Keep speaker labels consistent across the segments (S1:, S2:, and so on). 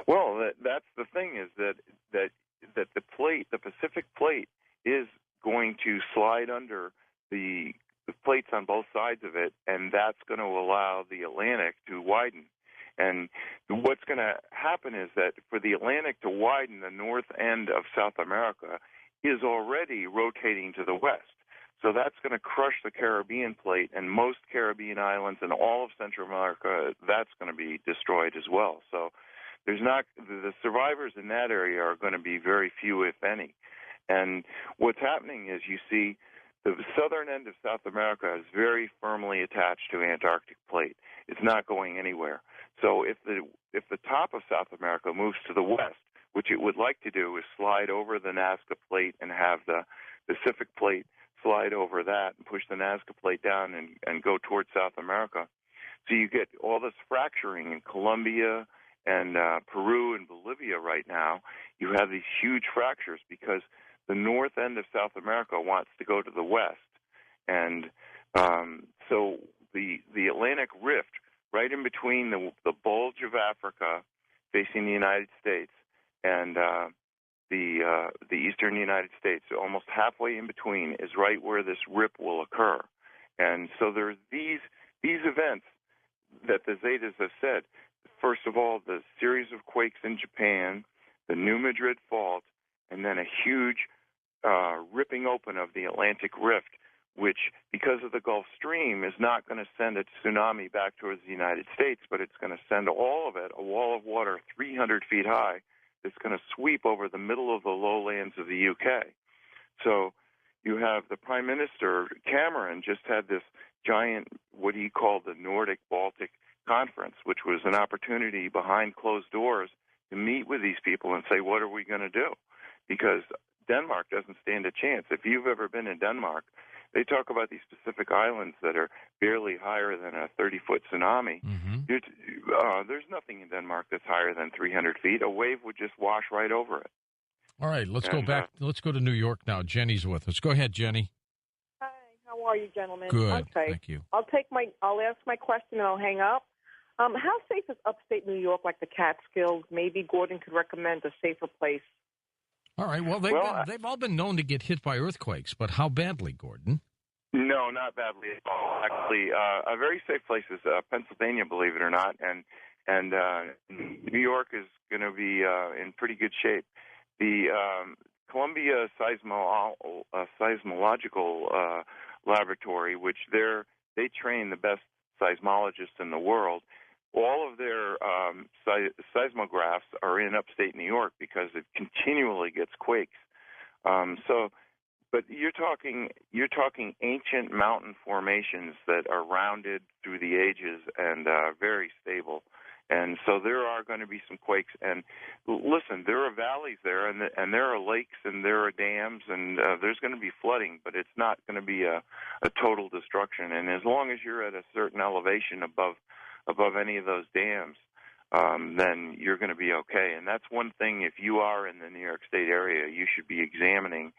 S1: Well, that's the thing is that the Pacific plate, is going to slide under the plates on both sides of it, and that's going to allow the Atlantic to widen. And what's going to happen is that for the Atlantic to widen, the north end of South America is already rotating to the west. So that's going to crush the Caribbean plate, and most Caribbean islands and all of Central America, that's going to be destroyed as well. So the survivors in that area are going to be very few, if any. And what's happening is you see the southern end of South America is very firmly attached to Antarctic plate. It's not going anywhere. So if the top of South America moves to the west, which it would like to do, is slide over the Nazca plate and have the Pacific plate slide over that and push the Nazca plate down and go towards South America. So you get all this fracturing in Colombia and Peru and Bolivia right now. You have these huge fractures because the north end of South America wants to go to the west. And so the Atlantic Rift, right in between the bulge of Africa facing the United States and the eastern United States, almost halfway in between, is right where this rip will occur. And so there's these events that the Zetas have said. First of all, the series of quakes in Japan, the New Madrid Fault, and then a huge ripping open of the Atlantic Rift, which, because of the Gulf Stream, is not going to send a tsunami back towards the United States, but it's going to send all of it, a wall of water 300 feet high, that's going to sweep over the middle of the lowlands of the UK. So you have the Prime Minister, Cameron, just had this giant, what he called the Nordic-Baltic Conference, which was an opportunity behind closed doors to meet with these people and say, what are we going to do? Because Denmark doesn't stand a chance. If you've ever been in Denmark, they talk about these Pacific islands that are barely higher than a 30-foot tsunami. Mm-hmm. There's nothing in Denmark that's higher than 300 feet. A wave would just wash right over it.
S2: All right, let's go back. Let's go to New York now. Jenny's with us. Go ahead, Jenny.
S3: Hi, how are you, gentlemen?
S2: Good,
S3: okay.
S2: Thank you.
S3: I'll ask my question and I'll hang up. How safe is upstate New York, like the Catskills? Maybe Gordon could recommend a safer place.
S2: All right. Well, they've all been known to get hit by earthquakes, but how badly, Gordon?
S1: No, not badly at all. Actually, a very safe place is Pennsylvania, believe it or not, and New York is going to be in pretty good shape. The Columbia Seismological Laboratory, which they train the best seismologists in the world. All of their seismographs are in upstate New York because it continually gets quakes. But you're talking ancient mountain formations that are rounded through the ages and very stable. And so there are going to be some quakes. And listen, there are valleys there, and there are lakes, and there are dams, and there's going to be flooding, but it's not going to be a total destruction. And as long as you're at a certain elevation above any of those dams, then you're going to be okay. And that's one thing, if you are in the New York State area, you should be examining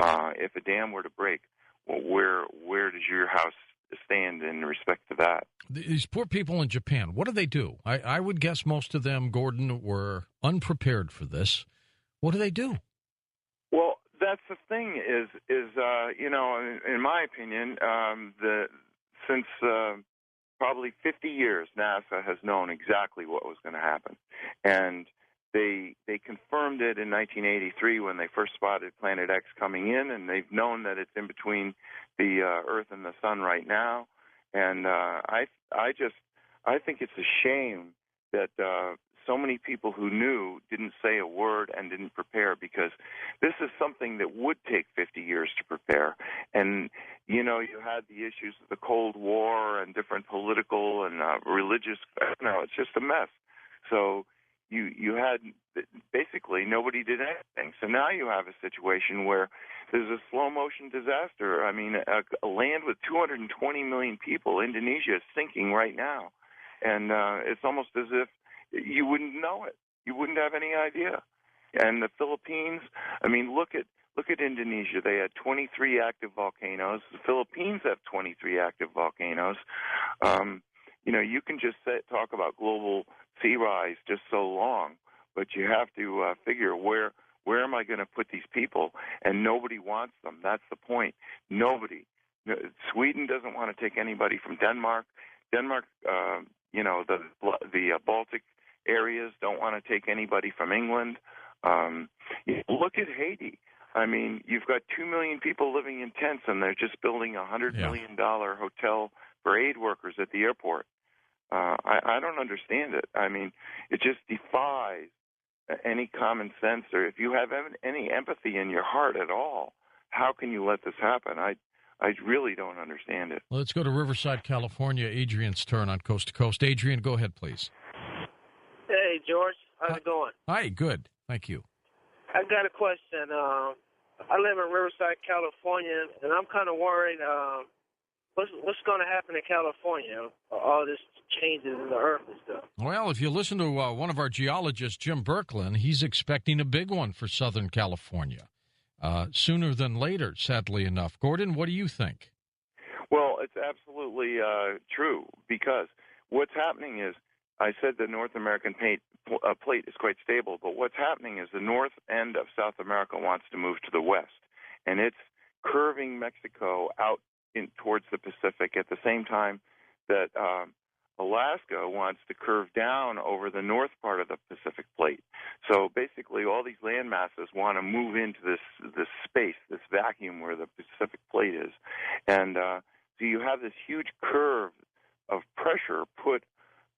S1: if a dam were to break, well, where does your house stand in respect to that?
S2: These poor people in Japan, what do they do? I would guess most of them, Gordon, were unprepared for this. What do they do?
S1: Well, that's the thing is in my opinion, since probably 50 years, NASA has known exactly what was going to happen. And they confirmed it in 1983 when they first spotted Planet X coming in, and they've known that it's in between the Earth and the Sun right now. And I think it's a shame that so many people who knew didn't say a word and didn't prepare, because this is something that would take 50 years to prepare. And, you had the issues of the Cold War and different political and religious, it's just a mess. So you had basically nobody did anything. So now you have a situation where there's a slow-motion disaster. I mean, a land with 220 million people, Indonesia, is sinking right now. And it's almost as if you wouldn't know it. You wouldn't have any idea. And the Philippines, I mean, look at Indonesia. They had 23 active volcanoes. The Philippines have 23 active volcanoes. You can just talk about global sea rise just so long, but you have to figure where am I going to put these people? And nobody wants them. That's the point. Nobody. Sweden doesn't want to take anybody from Denmark. Denmark, the Baltic areas don't want to take anybody from England. Look at Haiti. I mean, you've got 2 million people living in tents, and they're just building a $100 million hotel for aid workers at the airport. I don't understand it. I mean, it just defies any common sense, or if you have any empathy in your heart at all, how can you let this happen? I really don't understand it.
S2: Let's go to Riverside, California. Adrian's turn on Coast to Coast. Adrian, go ahead, please.
S4: Hey, George. How's it going?
S2: Hi, good. Thank you.
S4: I got a question. I live in Riverside, California, and I'm kind of worried what's going to happen in California, all this changes in the earth and stuff.
S2: Well, if you listen to one of our geologists, Jim Birkeland, he's expecting a big one for Southern California. Sooner than later, sadly enough. Gordon, what do you think?
S1: Well, it's absolutely true, because what's happening is, I said the North American plate is quite stable, but what's happening is the north end of South America wants to move to the west, and it's curving Mexico out towards the Pacific at the same time that Alaska wants to curve down over the north part of the Pacific plate. So basically all these land masses want to move into this space, this vacuum where the Pacific plate is. And so you have this huge curve of pressure put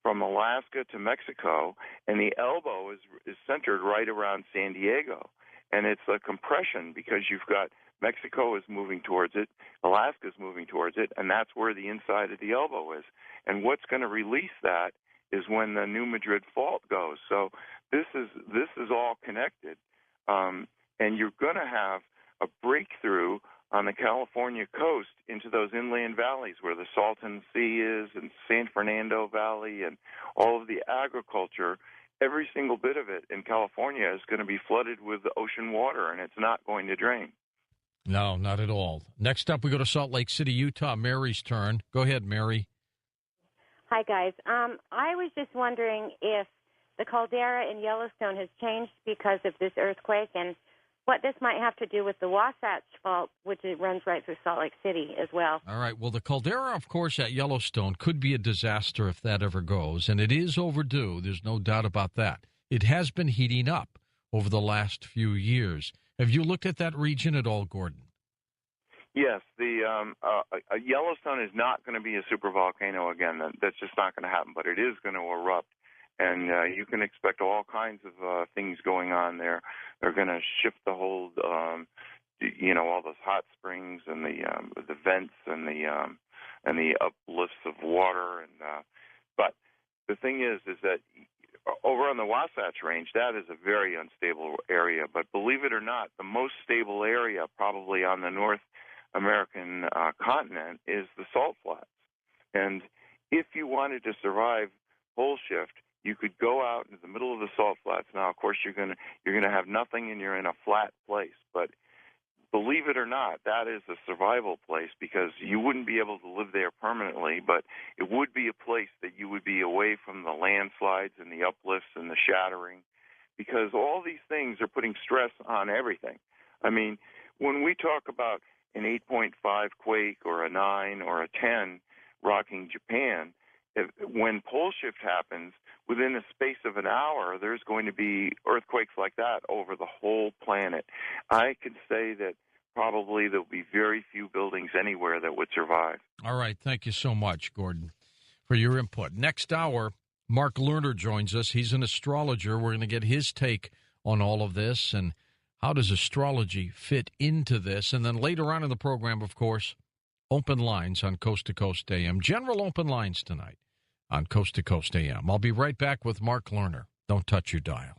S1: from Alaska to Mexico, and the elbow is centered right around San Diego. And it's a compression because you've got Mexico is moving towards it, Alaska is moving towards it, and that's where the inside of the elbow is. And what's going to release that is when the New Madrid Fault goes. So this is all connected, and you're going to have a breakthrough on the California coast into those inland valleys where the Salton Sea is, and San Fernando Valley, and all of the agriculture. Every single bit of it in California is going to be flooded with ocean water, and it's not going to drain.
S2: No, not at all. Next up, we go to Salt Lake City, Utah. Mary's turn. Go ahead, Mary.
S5: Hi, guys. I was just wondering if the caldera in Yellowstone has changed because of this earthquake, and what this might have to do with the Wasatch Fault, which it runs right through Salt Lake City as well.
S2: All right. Well, the caldera, of course, at Yellowstone could be a disaster if that ever goes, and it is overdue. There's no doubt about that. It has been heating up over the last few years. Have you looked at that region at all, Gordon?
S1: Yes, the Yellowstone is not going to be a supervolcano again. That's just not going to happen, but it is going to erupt, and you can expect all kinds of things going on there. They're going to shift the whole, all those hot springs and the vents and the uplifts of water. But the thing is that over on the Wasatch Range, that is a very unstable area. But believe it or not, the most stable area probably on the North American continent is the salt flats. And if you wanted to survive pole shift, you could go out into the middle of the salt flats. Now, of course, you're going to have nothing, and you're in a flat place. But believe it or not, that is a survival place, because you wouldn't be able to live there permanently, but it would be a place that you would be away from the landslides and the uplifts and the shattering, because all these things are putting stress on everything. I mean, when we talk about an 8.5 quake or a 9 or a 10 rocking Japan, when pole shift happens, within a space of an hour, there's going to be earthquakes like that over the whole planet. I could say that probably there'll be very few buildings anywhere that would survive.
S2: All right. Thank you so much, Gordon, for your input. Next hour, Mark Lerner joins us. He's an astrologer. We're going to get his take on all of this and how does astrology fit into this. And then later on in the program, of course, open lines on Coast to Coast AM. General open lines tonight on Coast to Coast AM. I'll be right back with Mark Lerner. Don't touch your dial.